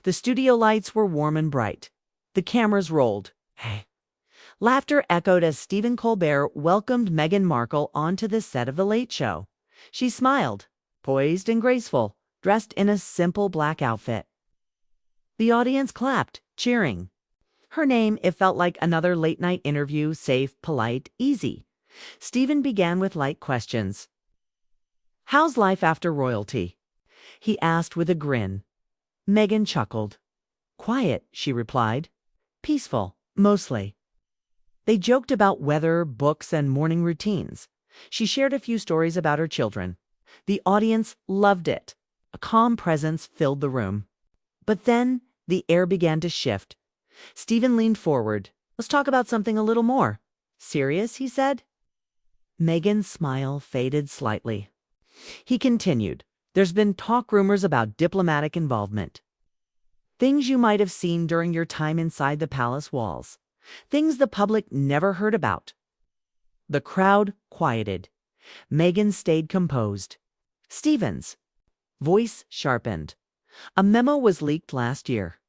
The studio lights were warm and bright. The cameras rolled. Hey. Laughter echoed as Stephen Colbert welcomed Meghan Markle onto the set of The Late Show. She smiled, poised and graceful, dressed in a simple black outfit. The audience clapped, cheering. Her name, it felt like another late-night interview, safe, polite, easy. Stephen began with light questions. "How's life after royalty?" he asked with a grin. Meghan chuckled. "Quiet," she replied. "Peaceful, mostly." They joked about weather, books, and morning routines. She shared a few stories about her children. The audience loved it. A calm presence filled the room. But then the air began to shift. Stephen leaned forward. "Let's talk about something a little more serious," he said. Meghan's smile faded slightly. He continued, "There's been rumors about diplomatic involvement. Things you might have seen during your time inside the palace walls. Things the public never heard about." The crowd quieted. Meghan stayed composed. "Stephen's voice sharpened. A memo was leaked last year.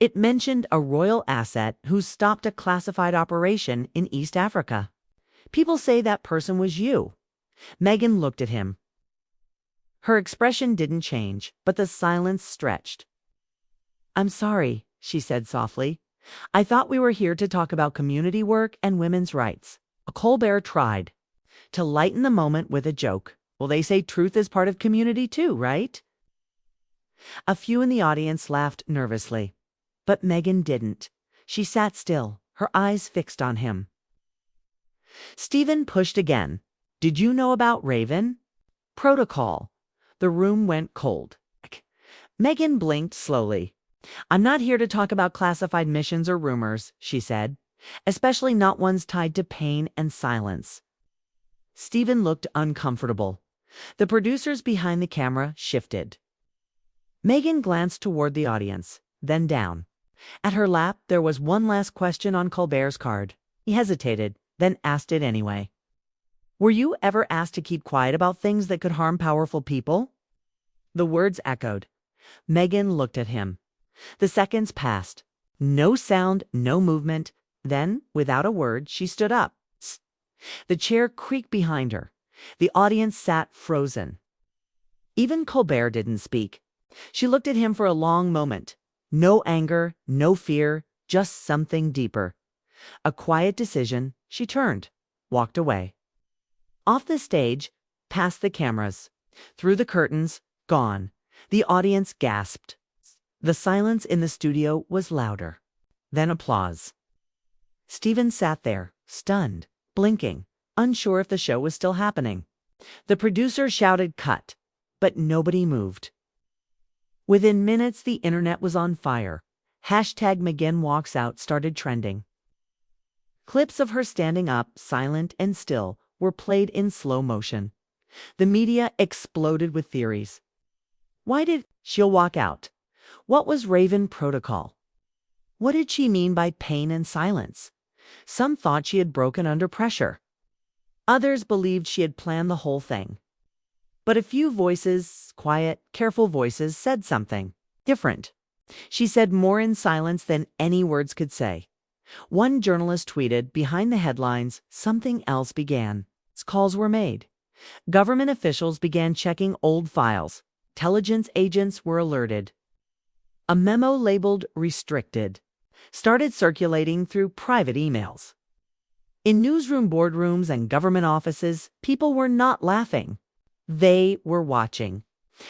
It mentioned a royal asset who stopped a classified operation in East Africa. People say that person was you." Meghan looked at him. Her expression didn't change, but the silence stretched. "I'm sorry," she said softly. "I thought we were here to talk about community work and women's rights." Colbert tried to lighten the moment with a joke. "Well, they say truth is part of community too, right?" A few in the audience laughed nervously. But Meghan didn't. She sat still, her eyes fixed on him. Stephen pushed again. "Did you know about Raven?" "Protocol." The room went cold. Meghan blinked slowly. "I'm not here to talk about classified missions or rumors," she said, "especially not ones tied to pain and silence." Stephen looked uncomfortable. The producers behind the camera shifted. Meghan glanced toward the audience, then down. At her lap, there was one last question on Colbert's card. He hesitated, then asked it anyway. "Were you ever asked to keep quiet about things that could harm powerful people?" The words echoed. Meghan looked at him. The seconds passed. No sound, no movement. Then, without a word, she stood up. The chair creaked behind her. The audience sat frozen. Even Colbert didn't speak. She looked at him for a long moment. No anger, no fear, just something deeper. A quiet decision. She turned, walked away. Off the stage, past the cameras, through the curtains, gone. The audience gasped. The silence in the studio was louder. Then applause. Stephen sat there, stunned, blinking, unsure if the show was still happening. The producer shouted cut, but nobody moved. Within minutes, the internet was on fire. #MeghanWalksOut started trending. Clips of her standing up, silent and still, were played in slow motion. The media exploded with theories. Why did she walk out? What was Raven Protocol? What did she mean by pain and silence? Some thought she had broken under pressure. Others believed she had planned the whole thing. But a few voices, quiet, careful voices, said something different. She said more in silence than any words could say. One journalist tweeted, behind the headlines, something else began. Calls were made. Government officials began checking old files. Intelligence agents were alerted. A memo labeled restricted started circulating through private emails. In newsroom boardrooms and government offices, people were not laughing. They were watching.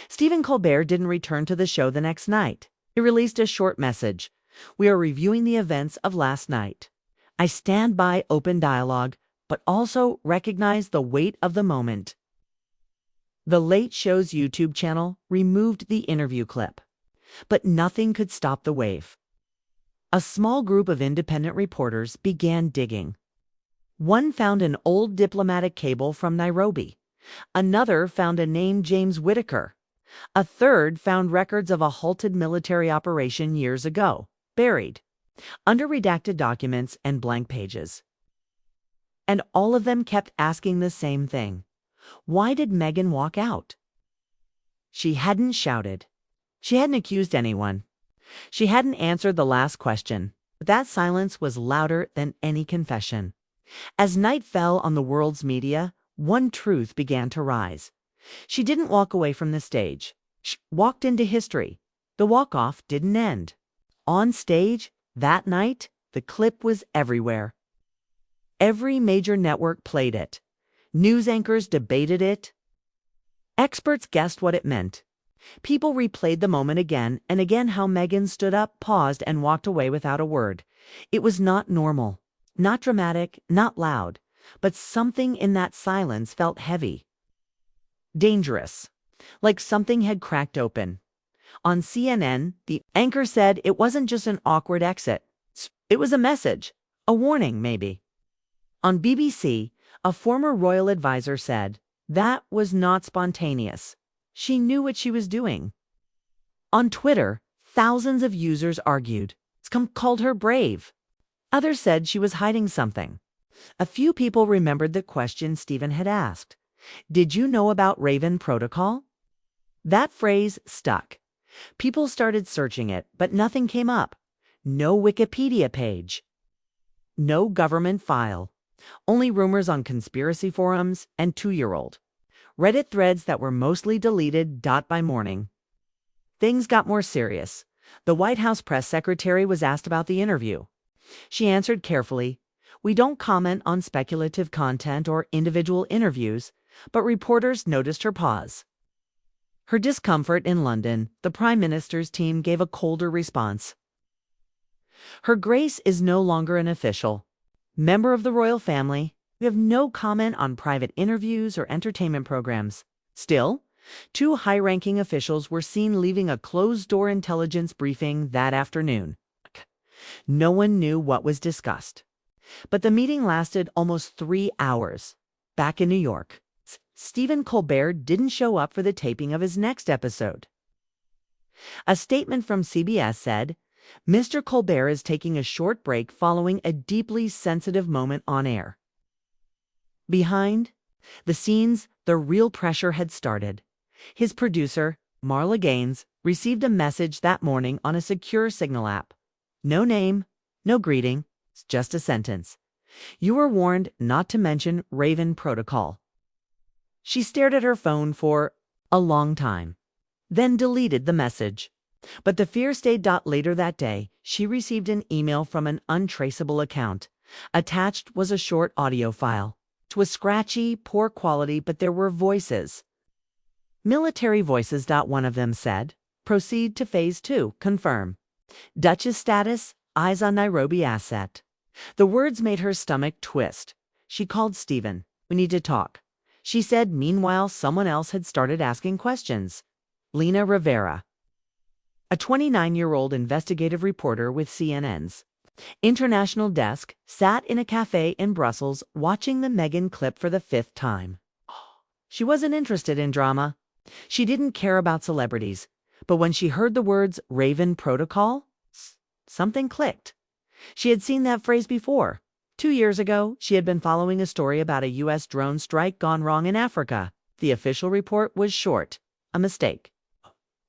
Stephen Colbert didn't return to the show the next night. He released a short message. "We are reviewing the events of last night. I stand by open dialogue, but also recognize the weight of the moment." The Late Show's YouTube channel removed the interview clip. But nothing could stop the wave. A small group of independent reporters began digging. One found an old diplomatic cable from Nairobi. Another found a name James Whitaker. A third found records of a halted military operation years ago, buried, under redacted documents and blank pages. And all of them kept asking the same thing. Why did Meghan walk out? She hadn't shouted. She hadn't accused anyone. She hadn't answered the last question, but that silence was louder than any confession. As night fell on the world's media, one truth began to rise. She didn't walk away from the stage. She walked into history. The walk-off didn't end. On stage, that night, the clip was everywhere. Every major network played it. News anchors debated it. Experts guessed what it meant. People replayed the moment again and again, how Meghan stood up, paused, and walked away without a word. It was not normal, not dramatic, not loud, but something in that silence felt heavy. Dangerous, like something had cracked open. On CNN, the anchor said it wasn't just an awkward exit. It was a message, a warning maybe. On BBC, a former royal advisor said, that was not spontaneous. She knew what she was doing. On Twitter, thousands of users argued. Some called her brave. Others said she was hiding something. A few people remembered the question Stephen had asked. Did you know about Raven Protocol? That phrase stuck. People started searching it, but nothing came up. No Wikipedia page. No government file. Only rumors on conspiracy forums and 2-year-old Reddit threads that were mostly deleted by morning. Things got more serious. The White House press secretary was asked about the interview. She answered carefully, "We don't comment on speculative content or individual interviews," but reporters noticed her pause. Her discomfort in London, the Prime Minister's team gave a colder response. Her Grace is no longer an official member of the royal family. We have no comment on private interviews or entertainment programs. Still, 2 high-ranking officials were seen leaving a closed-door intelligence briefing that afternoon. No one knew what was discussed. But the meeting lasted almost 3 hours. Back in New York, Stephen Colbert didn't show up for the taping of his next episode. A statement from CBS said, Mr. Colbert is taking a short break following a deeply sensitive moment on air. Behind the scenes, the real pressure had started. His producer, Marla Gaines, received a message that morning on a secure Signal app. No name, no greeting, just a sentence. You were warned not to mention Raven Protocol. She stared at her phone for a long time, then deleted the message. But the fear stayed. Later that day, she received an email from an untraceable account. Attached was a short audio file. It was scratchy, poor quality, but there were voices. Military voices. One of them said, "Proceed to phase 2, confirm. Duchess status, eyes on Nairobi asset." The words made her stomach twist. She called Stephen. "We need to talk," she said. Meanwhile, someone else had started asking questions. Lena Rivera, a 29-year-old investigative reporter with CNN's international desk, sat in a cafe in Brussels watching the Meghan clip for the 5th time. She wasn't interested in drama. She didn't care about celebrities. But when she heard the words Raven Protocol, something clicked. She had seen that phrase before. 2 years ago, she had been following a story about a U.S. drone strike gone wrong in Africa. The official report was short. A mistake.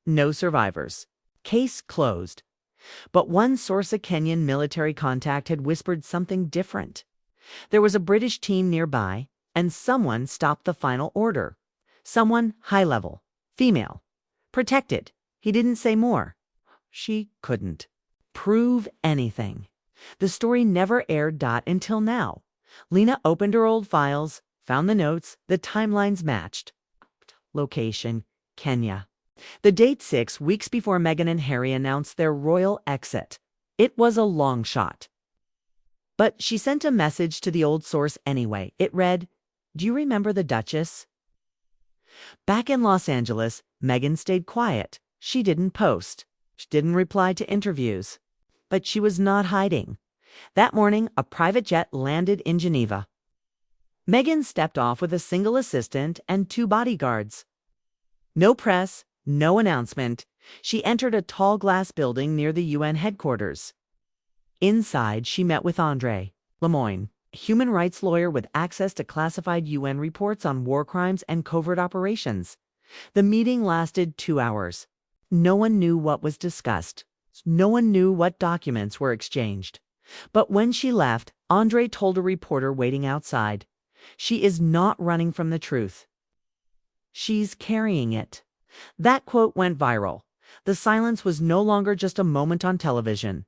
No survivors. Case closed. But one source, a Kenyan military contact, had whispered something different. There was a British team nearby, and someone stopped the final order. Someone high-level, female, protected. He didn't say more. She couldn't prove anything. The story never aired. Until now. Lena opened her old files, found the notes, the timelines matched. Location, Kenya. The date 6 weeks before Meghan and Harry announced their royal exit. It was a long shot. But she sent a message to the old source anyway. It read, "Do you remember the Duchess?" Back in Los Angeles, Meghan stayed quiet. She didn't post. She didn't reply to interviews. But she was not hiding. That morning, a private jet landed in Geneva. Meghan stepped off with a single assistant and 2 bodyguards. No press, no announcement. She entered a tall glass building near the UN headquarters. Inside, she met with André Lemoine, a human rights lawyer with access to classified UN reports on war crimes and covert operations. The meeting lasted 2 hours. No one knew what was discussed. No one knew what documents were exchanged. But when she left, Andre told a reporter waiting outside, "She is not running from the truth. She's carrying it." That quote went viral. The silence was no longer just a moment on television.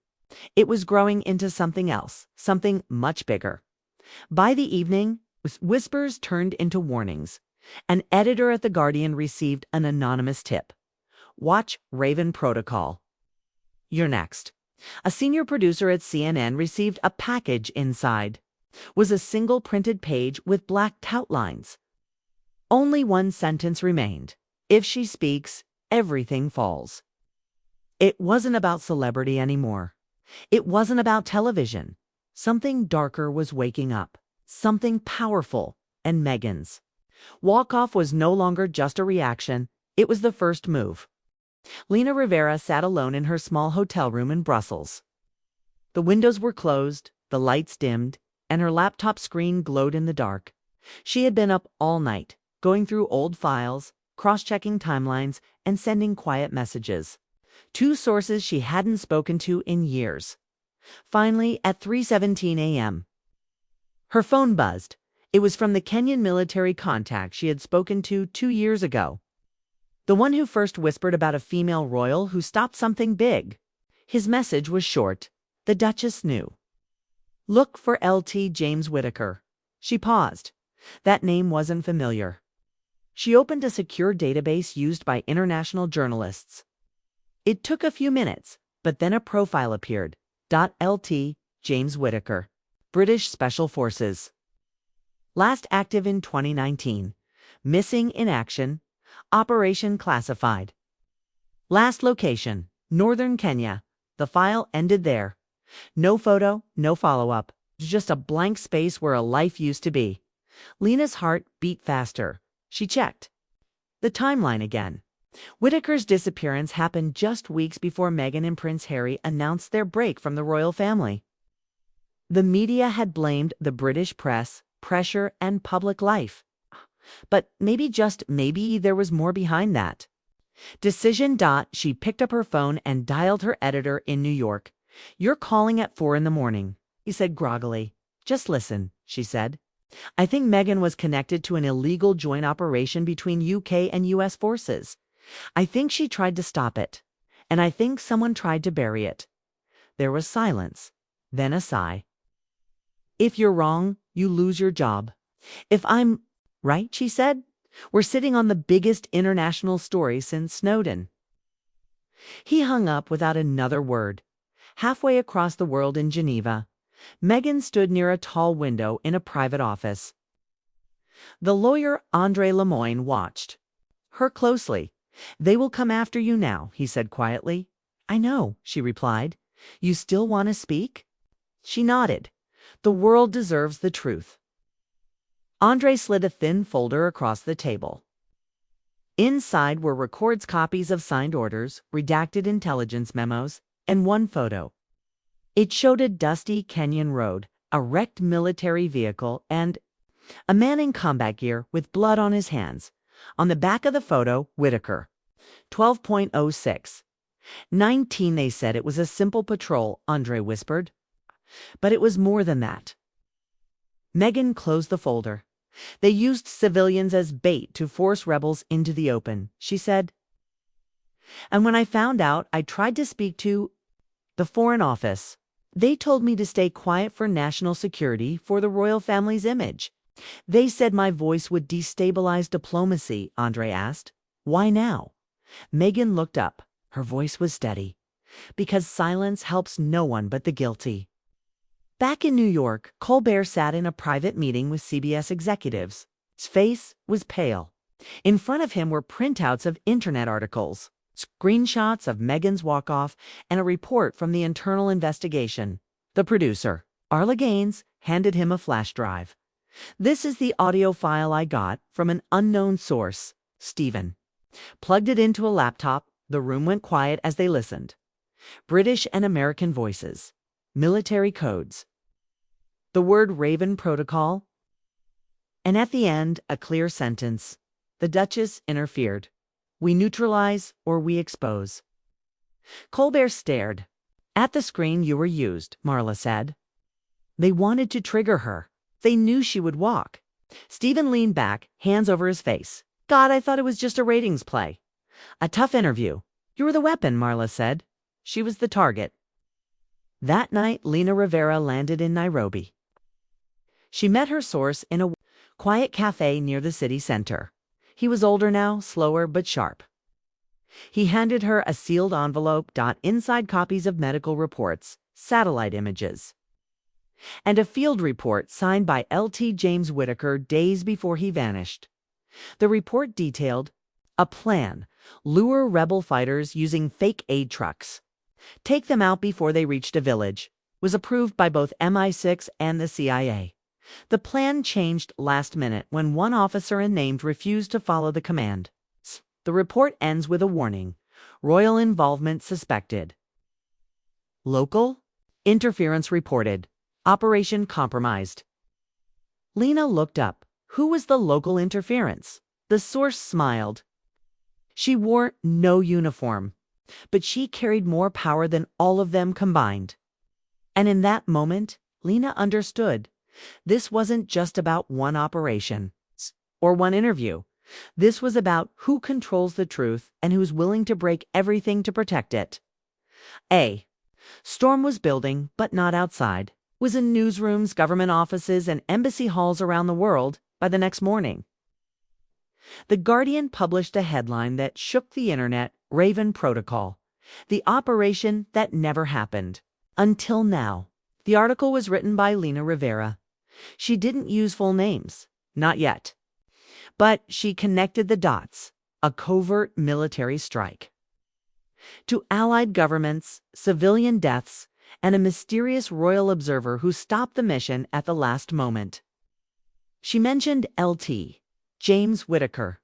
It was growing into something else, something much bigger. By the evening, whispers turned into warnings. An editor at The Guardian received an anonymous tip. "Watch Raven Protocol. You're next." A senior producer at CNN received a package inside. Was a single printed page with blacked outlines. Only one sentence remained. "If she speaks, everything falls." It wasn't about celebrity anymore. It wasn't about television. Something darker was waking up. Something powerful, and Meghan's walk-off was no longer just a reaction, it was the first move. Lena Rivera sat alone in her small hotel room in Brussels. The windows were closed, the lights dimmed, and her laptop screen glowed in the dark. She had been up all night, going through old files, cross-checking timelines, and sending quiet messages. 2 sources she hadn't spoken to in years. Finally, at 3:17 a.m., her phone buzzed. It was from the Kenyan military contact she had spoken to 2 years ago. The one who first whispered about a female royal who stopped something big. His message was short. The Duchess knew. "Look for Lt. James Whittaker." She paused. That name wasn't familiar. She opened a secure database used by international journalists. It took a few minutes, but then a profile appeared. Lt. James Whittaker, British Special Forces. Last active in 2019. Missing in action. Operation classified. Last location, northern Kenya. The file ended there. No photo, no follow-up. Just a blank space where a life used to be. Lena's heart beat faster. She checked the timeline again. Whittaker's disappearance happened just weeks before Meghan and Prince Harry announced their break from the royal family. The media had blamed the British press, pressure, and public life. But maybe, just maybe, there was more behind that. Decision. She picked up her phone and dialed her editor in New York. "You're calling at 4 in the morning," he said groggily. "Just listen," she said. "I think Meghan was connected to an illegal joint operation between UK and US forces. I think she tried to stop it. And I think someone tried to bury it." There was silence, then a sigh. "If you're wrong, you lose your job." "If I'm right," she said, "we're sitting on the biggest international story since Snowden." He hung up without another word. Halfway across the world in Geneva, Meghan stood near a tall window in a private office. The lawyer Andre Lemoine watched her closely. "They will come after you now," he said quietly. "I know," she replied. "You still want to speak?" She nodded. "The world deserves the truth." Andre slid a thin folder across the table. Inside were records copies of signed orders, redacted intelligence memos, and one photo. It showed a dusty Kenyan road, a wrecked military vehicle, and a man in combat gear with blood on his hands. On the back of the photo, Whittaker. 12.06. 19, they said it was a simple patrol, Andre whispered. But it was more than that. Meghan closed the folder. "They used civilians as bait to force rebels into the open," she said. "And when I found out, I tried to speak to the Foreign Office. They told me to stay quiet for national security, for the royal family's image. They said my voice would destabilize diplomacy," Andre asked. "Why now?" Meghan looked up. Her voice was steady. "Because silence helps no one but the guilty." Back in New York, Colbert sat in a private meeting with CBS executives. His face was pale. In front of him were printouts of internet articles, screenshots of Meghan's walk-off, and a report from the internal investigation. The producer, Arla Gaines, handed him a flash drive. "This is the audio file I got from an unknown source, Stephen." Plugged it into a laptop, the room went quiet as they listened. British and American voices. Military codes. The word Raven Protocol. And at the end, a clear sentence. "The Duchess interfered. We neutralize or we expose." Colbert stared. At the screen you were used, Marla said. They wanted to trigger her. They knew she would walk. Stephen leaned back, hands over his face. God, I thought it was just a ratings play. A tough interview. You were the weapon, Marla said. She was the target. That night, Lena Rivera landed in Nairobi. She met her source in a quiet cafe near the city center. He was older now, slower but sharp. He handed her a sealed envelope, inside copies of medical reports, satellite images, and a field report signed by Lt. James Whitaker days before he vanished. The report detailed a plan: lure rebel fighters using fake aid trucks, take them out before they reached a village, was approved by both MI6 and the CIA. The plan changed last minute when one officer unnamed refused to follow the command. The report ends with a warning: royal involvement suspected. Local interference reported. Operation compromised. Lena looked up. Who was the local interference? The source smiled. She wore no uniform, but she carried more power than all of them combined. And in that moment, Lena understood. This wasn't just about one operation or one interview. This was about who controls the truth and who's willing to break everything to protect it. A storm was building, but not outside. It was in newsrooms, government offices, and embassy halls around the world by the next morning. The Guardian published a headline that shook the internet: Raven Protocol, the operation that never happened. Until now. The article was written by Lena Rivera. She didn't use full names. Not yet. But she connected the dots: a covert military strike to allied governments, civilian deaths, and a mysterious royal observer who stopped the mission at the last moment. She mentioned Lt. James Whitaker.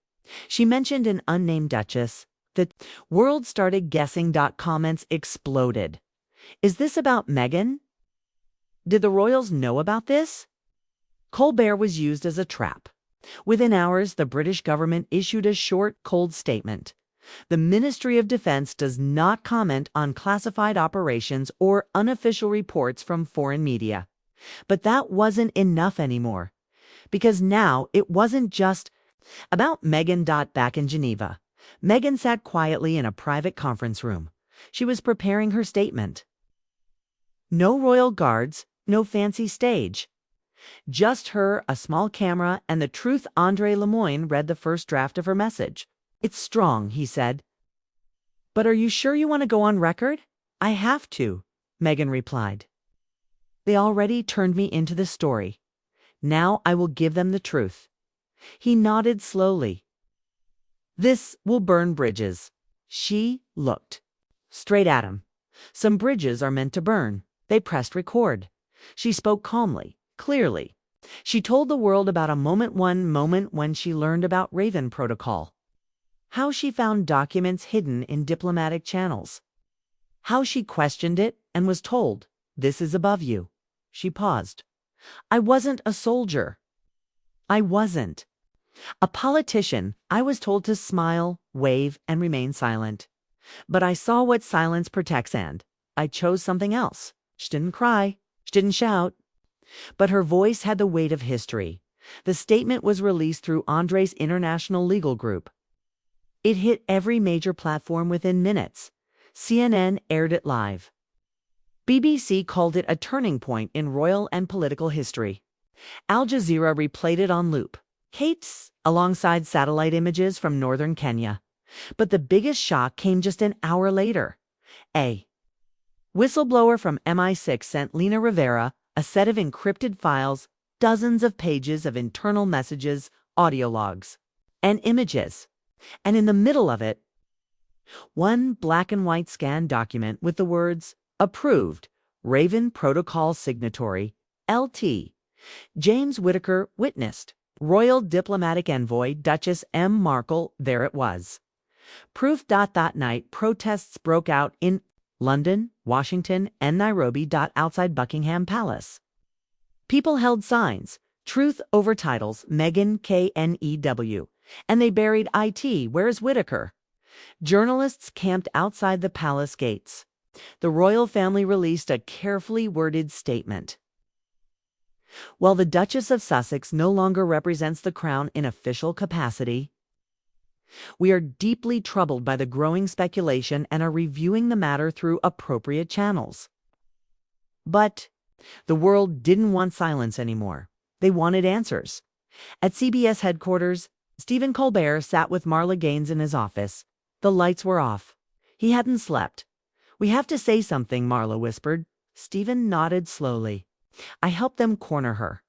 She mentioned an unnamed duchess. The world started guessing. Comments exploded. Is this about Meghan? Did the royals know about this? Colbert was used as a trap. Within hours, the British government issued a short, cold statement. The Ministry of Defense does not comment on classified operations or unofficial reports from foreign media. But that wasn't enough anymore, because now it wasn't just about Meghan. Back in Geneva, Meghan sat quietly in a private conference room. She was preparing her statement. No royal guards, no fancy stage. Just her, a small camera, and the truth. Andre Lemoyne read the first draft of her message. It's strong, he said. But are you sure you want to go on record? I have to, Meghan replied. They already turned me into the story. Now I will give them the truth. He nodded slowly. This will burn bridges. She looked straight at him. Some bridges are meant to burn. They pressed record. She spoke calmly, clearly. She told the world about one moment when she learned about Raven Protocol. How she found documents hidden in diplomatic channels. How she questioned it and was told, "This is above you." She paused. I wasn't a soldier. I wasn't a politician. I was told to smile, wave, and remain silent. But I saw what silence protects, and I chose something else. She didn't cry. She didn't shout. But her voice had the weight of history. The statement was released through Andre's international legal group. It hit every major platform within minutes. CNN aired it live. BBC called it a turning point in royal and political history. Al Jazeera replayed it on loop. Kate's alongside satellite images from northern Kenya. But the biggest shock came just an hour later. A whistleblower from MI6 sent Lena Rivera a set of encrypted files, dozens of pages of internal messages, audio logs, and images. And in the middle of it, one black and white scanned document with the words, "Approved, Raven Protocol signatory, Lt. James Whitaker witnessed, Royal Diplomatic Envoy Duchess M. Markle." There it was. Proof. That night, protests broke out in London, Washington, and Nairobi. Outside Buckingham Palace. People held signs, "Truth over titles, Meghan KNEW." And they buried "IT, where's Whitaker?" Journalists camped outside the palace gates. The royal family released a carefully worded statement. While the Duchess of Sussex no longer represents the crown in official capacity, we are deeply troubled by the growing speculation and are reviewing the matter through appropriate channels. But the world didn't want silence anymore. They wanted answers. At CBS headquarters, Stephen Colbert sat with Marla Gaines in his office. The lights were off. He hadn't slept. "We have to say something," Marla whispered. Stephen nodded slowly. "I helped them corner her.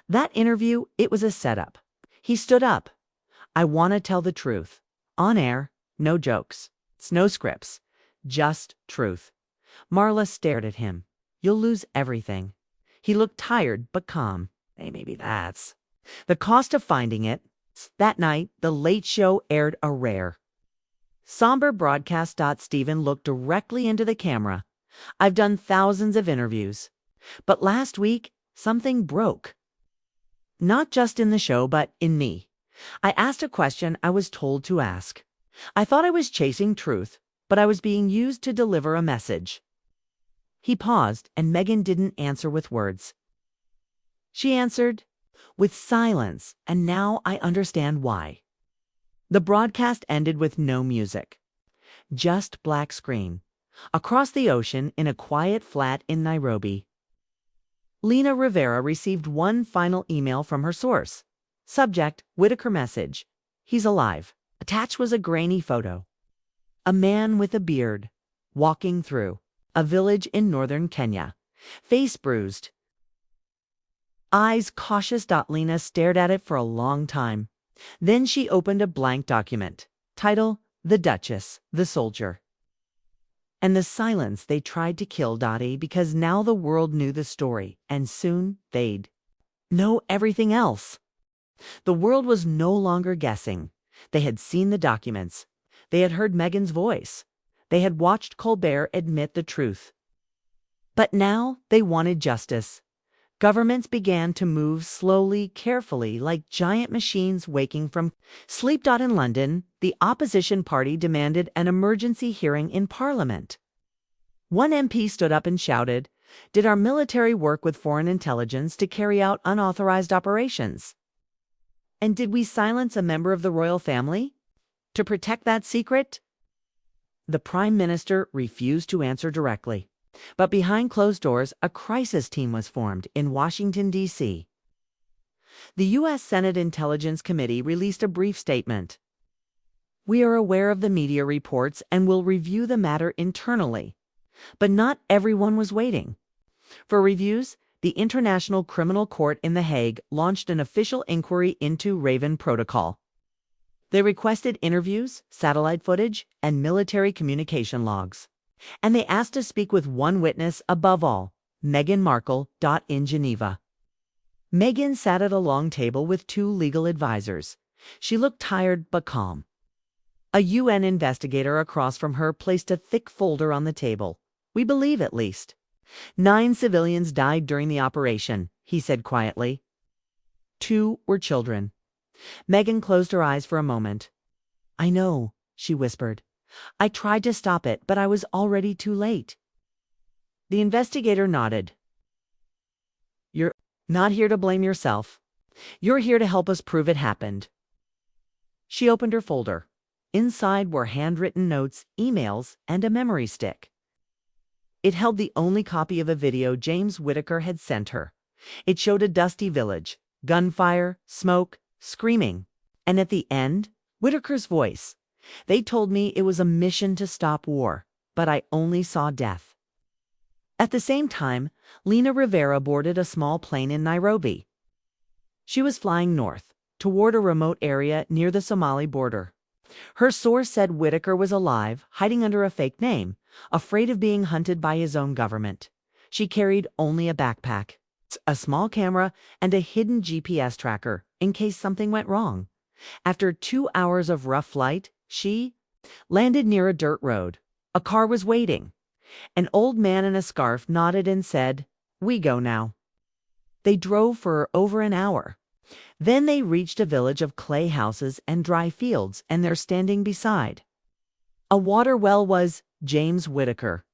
That interview, it was a setup." He stood up. "I want to tell the truth. On air, no jokes. It's no scripts. Just truth." Marla stared at him. "You'll lose everything." He looked tired but calm. "Hey, maybe that's the cost of finding it." That night, The Late Show aired a rare, somber broadcast. Stephen looked directly into the camera. "I've done thousands of interviews. But last week, something broke. Not just in the show, but in me. I asked a question I was told to ask. I thought I was chasing truth, but I was being used to deliver a message." He paused, and Megan didn't answer with words. She answered with silence, and now I understand why. The broadcast ended with no music. Just black screen. Across the ocean, in a quiet flat in Nairobi, Lena Rivera received one final email from her source. Subject, Whitaker message. "He's alive." Attached was a grainy photo. A man with a beard, walking through a village in northern Kenya. Face bruised. Eyes cautious. Lena stared at it for a long time. Then she opened a blank document. Title, "The Duchess, the Soldier." And the silence they tried to kill. Because now the world knew the story, and soon they'd know everything else. The world was no longer guessing. They had seen the documents. They had heard Meghan's voice. They had watched Colbert admit the truth. But now they wanted justice. Governments began to move slowly, carefully, like giant machines waking from sleep. In London, the opposition party demanded an emergency hearing in Parliament. One MP stood up and shouted, "Did our military work with foreign intelligence to carry out unauthorized operations? And did we silence a member of the royal family to protect that secret?" The Prime Minister refused to answer directly. But behind closed doors, a crisis team was formed in Washington, D.C. The U.S. Senate Intelligence Committee released a brief statement. "We are aware of the media reports and will review the matter internally." But not everyone was waiting. For reviews, the International Criminal Court in The Hague launched an official inquiry into Raven Protocol. They requested interviews, satellite footage, and military communication logs. And they asked to speak with one witness above all, Meghan Markle. In Geneva, Meghan sat at a long table with two legal advisors. She looked tired but calm. A UN investigator across from her placed a thick folder on the table. "We believe at least 9 civilians died during the operation," he said quietly. 2 were children. Meghan closed her eyes for a moment. "I know," she whispered. "I tried to stop it, but I was already too late." The investigator nodded. "You're not here to blame yourself. You're here to help us prove it happened." She opened her folder. Inside were handwritten notes, emails, and a memory stick. It held the only copy of a video James Whitaker had sent her. It showed a dusty village, gunfire, smoke, screaming, and at the end, Whitaker's voice. "They told me it was a mission to stop war, but I only saw death." At the same time, Lena Rivera boarded a small plane in Nairobi. She was flying north, toward a remote area near the Somali border. Her source said Whitaker was alive, hiding under a fake name, afraid of being hunted by his own government. She carried only a backpack, a small camera, and a hidden GPS tracker in case something went wrong. After 2 hours of rough flight, she landed near a dirt road. A car was waiting. An old man in a scarf nodded and said, "We go now." They drove for over an hour. Then they reached a village of clay houses and dry fields, and they're standing beside A water well was James Whittaker.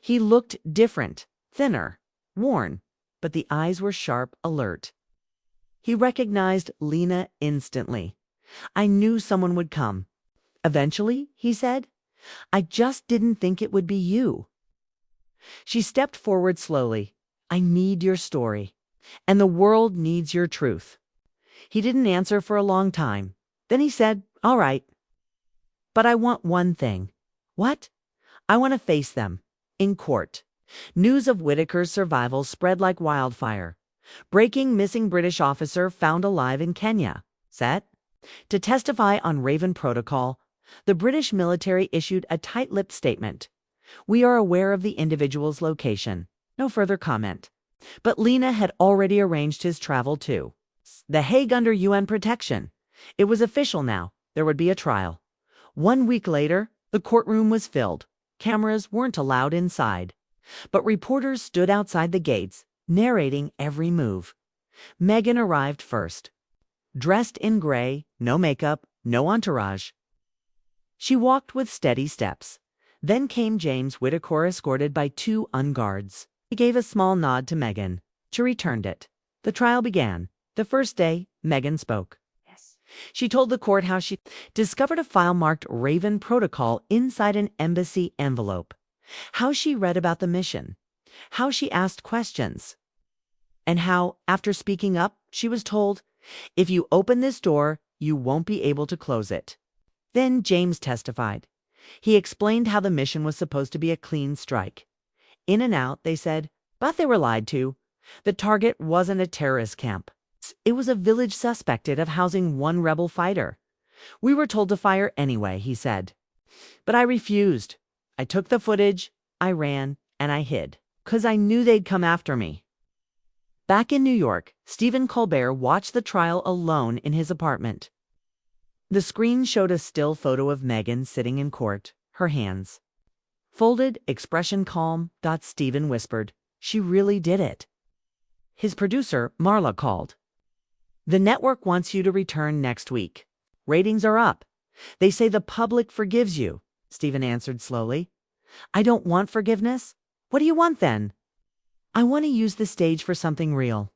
He looked different, thinner, worn, but the eyes were sharp, alert. He recognized Lena instantly. "I knew someone would come. Eventually," he said. "I just didn't think it would be you." She stepped forward slowly. "I need your story, and the world needs your truth." He didn't answer for a long time. Then he said, "All right. But I want one thing." "What?" "I want to face them. In court." News of Whittaker's survival spread like wildfire. Breaking missing British officer found alive in Kenya. Set to testify on Raven Protocol, the British military issued a tight-lipped statement. "We are aware of the individual's location." No further comment. But Lena had already arranged his travel to The Hague under UN protection. It was official now. There would be a trial. 1 week later, the courtroom was filled. Cameras weren't allowed inside, but reporters stood outside the gates, narrating every move. Megan arrived first. Dressed in gray, no makeup, no entourage. She walked with steady steps. Then came James Whittaker, escorted by 2 unguards. He gave a small nod to Megan. She returned it. The trial began. The first day, Megan spoke. She told the court how she discovered a file marked Raven Protocol inside an embassy envelope, how she read about the mission, how she asked questions, and how, after speaking up, she was told, "If you open this door, you won't be able to close it." Then James testified. He explained how the mission was supposed to be a clean strike. In and out, they said, but they were lied to. The target wasn't a terrorist camp. It was a village suspected of housing 1 rebel fighter. "We were told to fire anyway," he said. "But I refused. I took the footage, I ran, and I hid, 'cause I knew they'd come after me." Back in New York, Stephen Colbert watched the trial alone in his apartment. The screen showed a still photo of Megan sitting in court, her hands folded, expression calm. Stephen whispered, "She really did it." His producer, Marla, called. "The network wants you to return next week. Ratings are up. They say the public forgives you," Stephen answered slowly. "I don't want forgiveness. What do you want then?" "I want to use the stage for something real."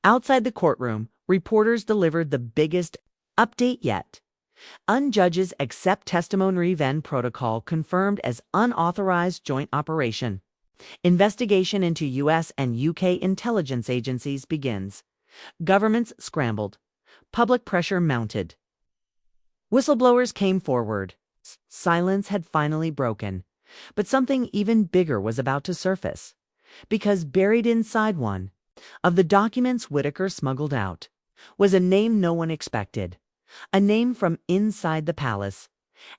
Outside the courtroom, reporters delivered the biggest update yet. Judges accept testimony. Raven Protocol confirmed as unauthorized joint operation. Investigation into U.S. and U.K. intelligence agencies begins. Governments scrambled. Public pressure mounted. Whistleblowers came forward. Silence had finally broken. But something even bigger was about to surface. Because buried inside one of the documents Whittaker smuggled out was a name no one expected. A name from inside the palace.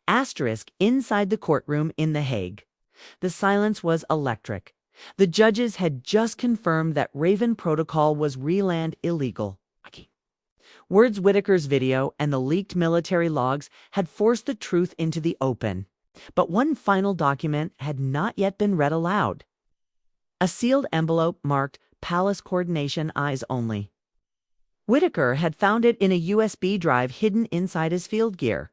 Asterisk inside the courtroom in The Hague. The silence was electric. The judges had just confirmed that Raven Protocol was re-land illegal. Words Whittaker's video and the leaked military logs had forced the truth into the open. But one final document had not yet been read aloud. A sealed envelope marked Palace Coordination Eyes Only. Whittaker had found it in a USB drive hidden inside his field gear.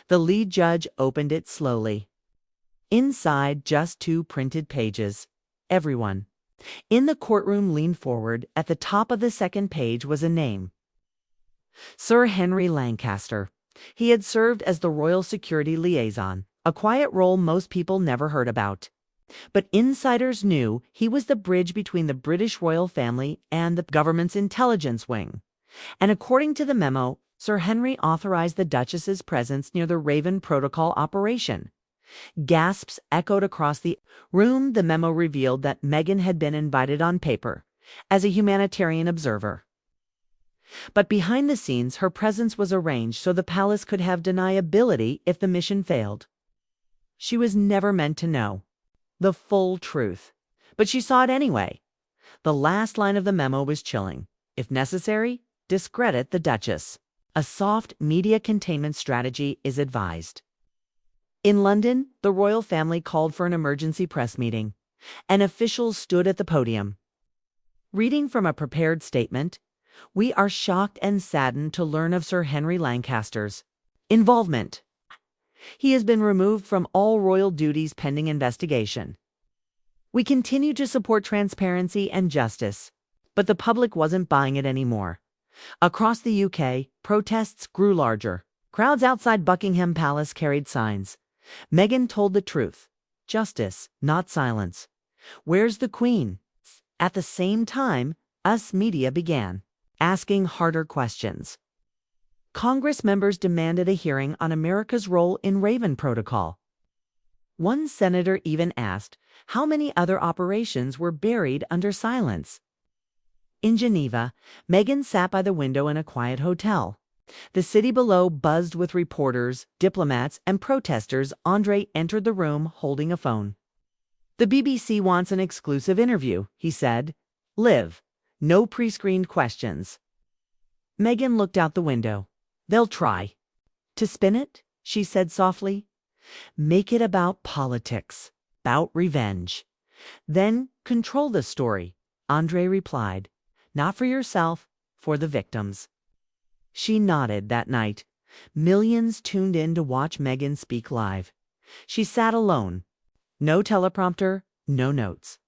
The lead judge opened it slowly. Inside, just 2 printed pages. Everyone in the courtroom leaned forward. At the top of the second page was a name. Sir Henry Lancaster. He had served as the Royal Security Liaison, a quiet role most people never heard about. But insiders knew he was the bridge between the British royal family and the government's intelligence wing. And according to the memo, Sir Henry authorized the Duchess's presence near the Raven Protocol operation. Gasps echoed across the room. The memo revealed that Meghan had been invited on paper as a humanitarian observer. But behind the scenes, her presence was arranged so the palace could have deniability if the mission failed. She was never meant to know the full truth, but she saw it anyway. The last line of the memo was chilling. If necessary, discredit the Duchess. A soft media containment strategy is advised. In London, the royal family called for an emergency press meeting. An official stood at the podium. Reading from a prepared statement, "We are shocked and saddened to learn of Sir Henry Lancaster's involvement He has been removed from all royal duties pending investigation. We continue to support transparency and justice, but the public wasn't buying it anymore. Across the UK, protests grew larger. Crowds outside Buckingham Palace carried signs. Meghan told the truth. Justice, not silence. Where's the Queen? At the same time, us media began asking harder questions. Congress members demanded a hearing on America's role in Raven Protocol. One senator even asked how many other operations were buried under silence. In Geneva, Meghan sat by the window in a quiet hotel. The city below buzzed with reporters, diplomats, and protesters. Andre entered the room holding a phone. "The BBC wants an exclusive interview," he said. "Live. No pre-screened questions." Meghan looked out the window. "They'll try to spin it," she said softly. "Make it about politics, about revenge. Then control the story," Andre replied. "Not for yourself, for the victims." She nodded. That night, millions tuned in to watch Meghan speak live. She sat alone. No teleprompter, no notes.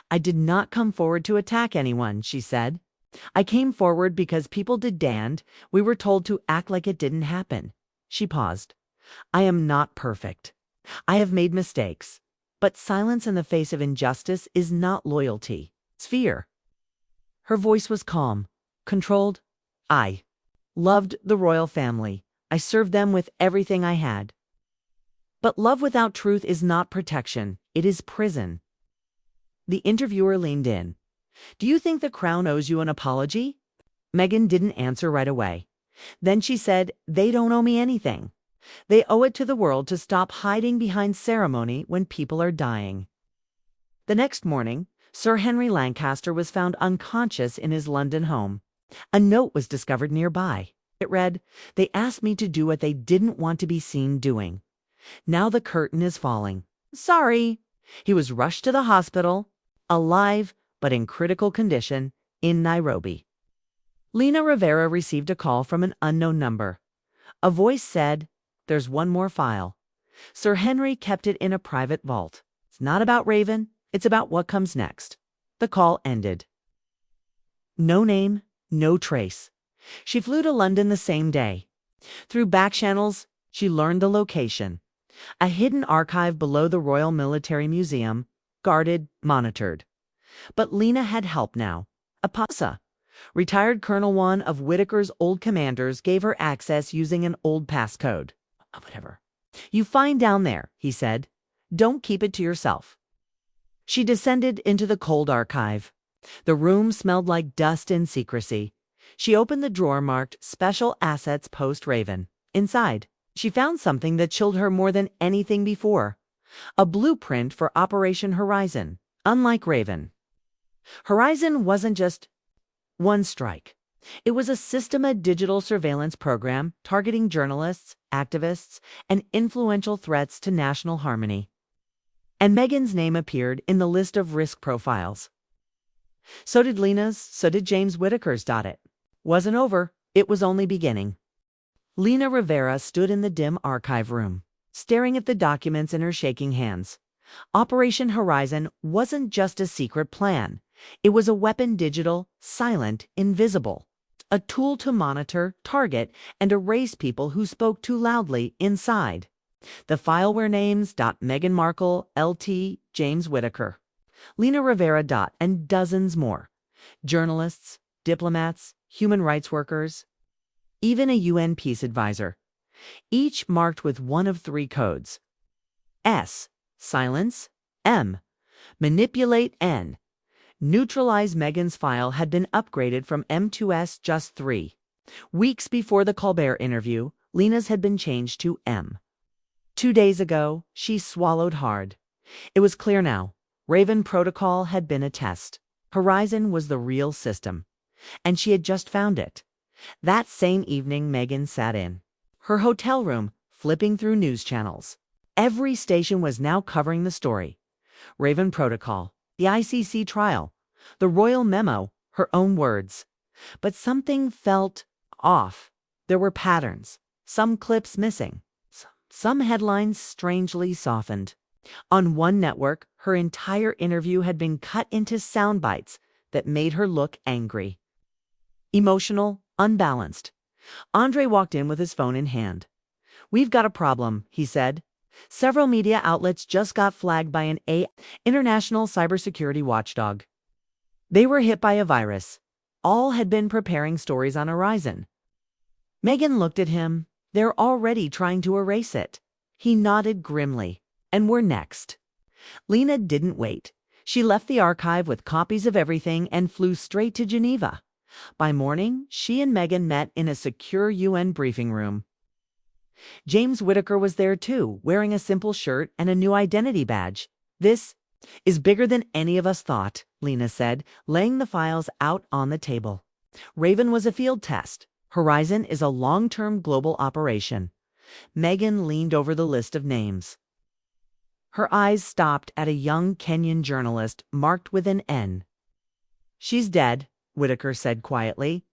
"I did not come forward to attack anyone," she said. "I came forward because people did. We were told to act like it didn't happen." She paused. "I am not perfect. I have made mistakes. But silence in the face of injustice is not loyalty. It's fear." Her voice was calm, controlled. "I loved the royal family. I served them with everything I had. But love without truth is not protection. It is prison." The interviewer leaned in. "Do you think the Crown owes you an apology?" Meghan didn't answer right away. Then she said, "They don't owe me anything. They owe it to the world to stop hiding behind ceremony when people are dying." The next morning, Sir Henry Lancaster was found unconscious in his London home. A note was discovered nearby. It read, "They asked me to do what they didn't want to be seen doing. Now the curtain is falling. Sorry." He was rushed to the hospital, alive but in critical condition, in Nairobi. Lena Rivera received a call from an unknown number. A voice said, "There's one more file." Sir Henry kept it in a private vault. "It's not about Raven, it's about what comes next." The call ended. No name, no trace. She flew to London the same day. Through back channels, she learned the location. A hidden archive below the Royal Military Museum, guarded, monitored. But Lena had help now. A PASA. Retired Colonel one of Whitaker's old commanders gave her access using an old passcode. Whatever. "You find down there," he said. "Don't keep it to yourself." She descended into the cold archive. The room smelled like dust and secrecy. She opened the drawer marked Special Assets Post Raven. Inside, she found something that chilled her more than anything before. A blueprint for Operation Horizon. Unlike Raven, Horizon wasn't just one strike. It was a systematic digital surveillance program targeting journalists, activists, and influential threats to national harmony. And Meghan's name appeared in the list of risk profiles. So did Lena's, so did James Whitaker's. It wasn't over, it was only beginning. Lena Rivera stood in the dim archive room, staring at the documents in her shaking hands. Operation Horizon wasn't just a secret plan. It was a weapon, digital, silent, invisible. A tool to monitor, target, and erase people who spoke too loudly inside. The file were names: Meghan Markle, LT, James Whitaker, Lena Rivera. And dozens more. Journalists, diplomats, human rights workers, even a UN peace advisor. Each marked with one of three codes. S. Silence. M. Manipulate. N. Neutralize. Meghan's file had been upgraded from M to S just 3 weeks before the Colbert interview. Lena's had been changed to M. 2 days ago, she swallowed hard. It was clear now. Raven Protocol had been a test. Horizon was the real system. And she had just found it. That same evening, Meghan sat in her hotel room, flipping through news channels. Every station was now covering the story. Raven Protocol, the ICC trial, the royal memo, her own words. But something felt off. There were patterns, some clips missing, Some headlines strangely softened. On one network, her entire interview had been cut into sound bites that made her look angry. Emotional, unbalanced. Andre walked in with his phone in hand. "We've got a problem," he said. "Several media outlets just got flagged by an international cybersecurity watchdog. They were hit by a virus. All had been preparing stories on Horizon." Megan looked at him. "They're already trying to erase it." He nodded grimly. "And we're next." Lena didn't wait. She left the archive with copies of everything and flew straight to Geneva. By morning, she and Megan met in a secure UN briefing room. James Whitaker was there too, wearing a simple shirt and a new identity badge. "This is bigger than any of us thought," Lena said, laying the files out on the table. "Raven was a field test. Horizon is a long-term global operation." Megan leaned over the list of names. Her eyes stopped at a young Kenyan journalist marked with an N. "She's dead," Whitaker said quietly.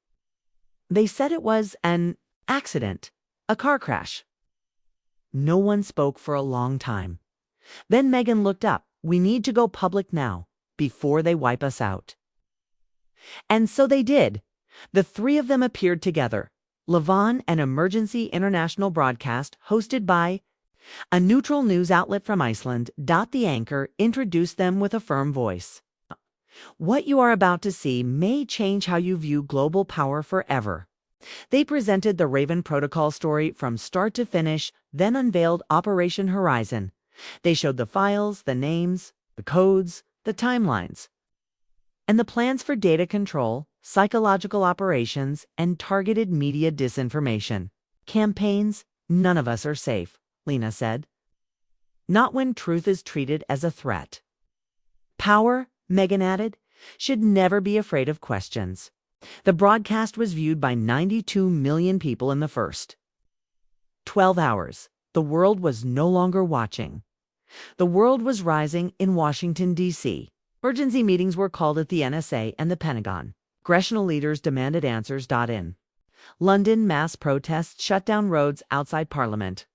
"They said it was an accident, a car crash." No one spoke for a long time. Then Megan looked up. "We need to go public now, before they wipe us out." And so they did. The three of them appeared together. Levon, an emergency international broadcast hosted by a neutral news outlet from Iceland, the anchor, introduced them with a firm voice. "What you are about to see may change how you view global power forever." They presented the Raven Protocol story from start to finish, then unveiled Operation Horizon. They showed the files, the names, the codes, the timelines, and the plans for data control, psychological operations, and targeted media disinformation. "Campaigns, none of us are safe," Lena said. "Not when truth is treated as a threat." "Power," Megan added, "should never be afraid of questions." The broadcast was viewed by 92 million people in the first 12 hours. The world was no longer watching. The world was rising in Washington, D.C. Emergency meetings were called at the NSA and the Pentagon. Congressional leaders demanded answers. In London, mass protests shut down roads outside Parliament.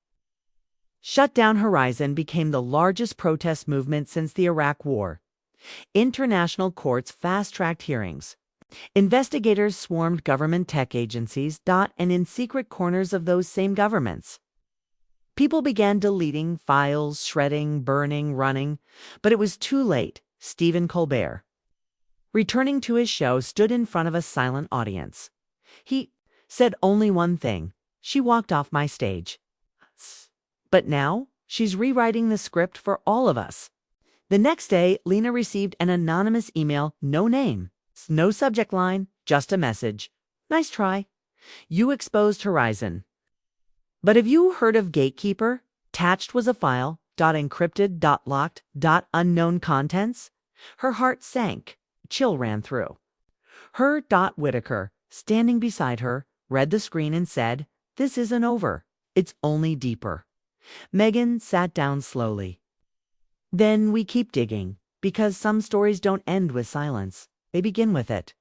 Shut Down Horizon became the largest protest movement since the Iraq War. International courts fast-tracked hearings. Investigators swarmed government tech agencies, and in secret corners of those same governments. People began deleting files, shredding, burning, running, but it was too late. Stephen Colbert, returning to his show, stood in front of a silent audience. He said only one thing: "She walked off my stage." But now, she's rewriting the script for all of us. The next day, Lena received an anonymous email, no name. No subject line, just a message. "Nice try. You exposed Horizon. But have you heard of Gatekeeper?" Attached was a file, encrypted, locked, unknown contents. Her heart sank. A chill ran through. Her Whitaker, standing beside her, read the screen and said, "This isn't over. It's only deeper." Megan sat down slowly. "Then we keep digging, because some stories don't end with silence. They begin with it."